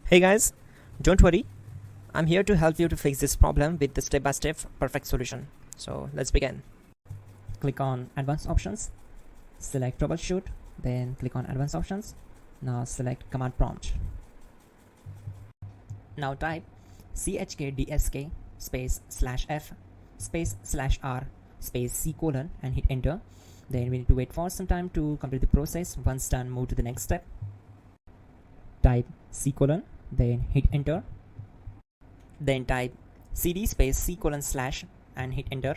Hey guys, don't worry, I'm here to help you to fix this problem with the step-by-step perfect solution. So let's begin. Click on Advanced Options, select Troubleshoot, then click on Advanced Options. Now select Command Prompt. Now type chkdsk space /f space /r space c colon and hit enter. Then we need to wait for some time to complete the process. Once done, move to the next step. Type c colon, then hit enter. Then type cd space c colon / and hit enter.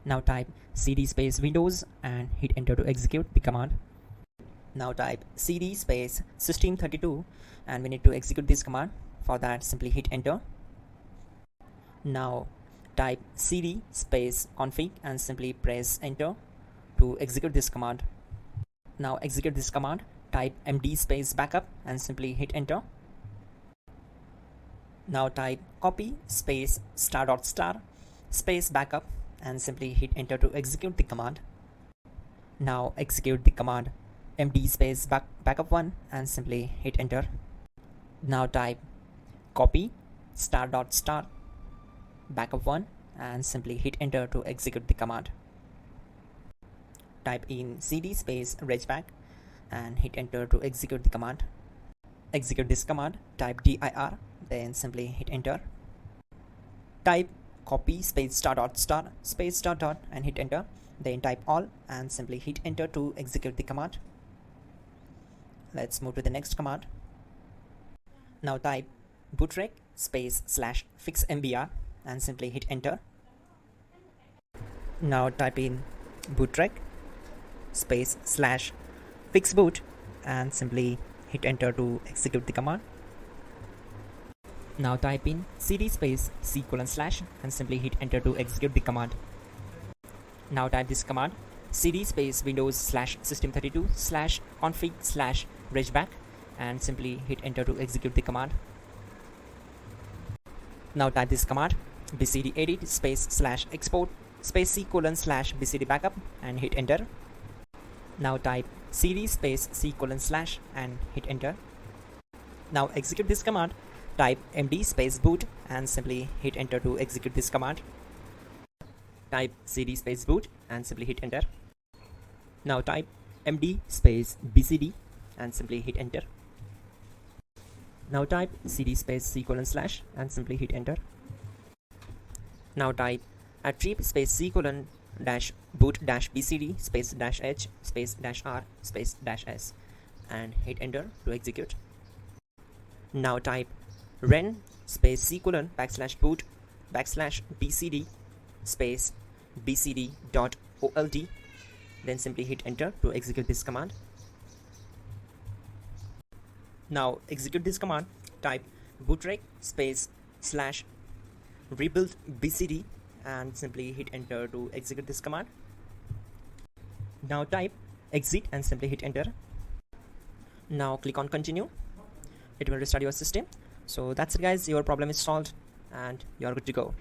Now type cd space windows and hit enter to execute the command. Now type cd space system32 and we need to execute this command. For that, simply hit enter. Now type cd space config and simply press enter to execute this command. Now execute this command. Type md space backup and simply hit enter. Now type copy space ** space backup and simply hit enter to execute the command. Now execute the command md space backup1 and simply hit enter. Now type copy ** backup1 and simply hit enter to execute the command. Type in cd space regback and hit enter to execute the command. Execute this command. Type dir, then simply hit enter. Type copy space ** space .. and hit enter. Then type all and simply hit enter to execute the command. Let's move to the next command. Now type bootrec space /fixmbr and simply hit enter. Now type in bootrec space /fixboot and simply hit enter to execute the command. Now type in cd space c colon / and simply hit enter to execute the command. Now type this command cd space windows /system32 /config /regback and simply hit enter to execute the command. Now type this command bcd edit space /export space c colon /bcd backup and hit enter. Now type cd space c colon / and hit enter. Now execute this command. Type md space boot and simply hit enter to execute this command. Type cd space boot and simply hit enter. Now type md space bcd and simply hit enter. Now type cd space c colon / and simply hit enter. Now type attrib space c colon -boot -bcd space -h space -r space -s and hit enter to execute. Now type ren space c colon /boot /bcd space bcd.old, then simply hit enter to execute this command. Now execute this command. Type bootrec space /rebuild bcd and simply hit enter to execute this command. Now type exit and simply hit enter. Now click on continue. It will restart your system. So that's it guys, your problem is solved and you're good to go.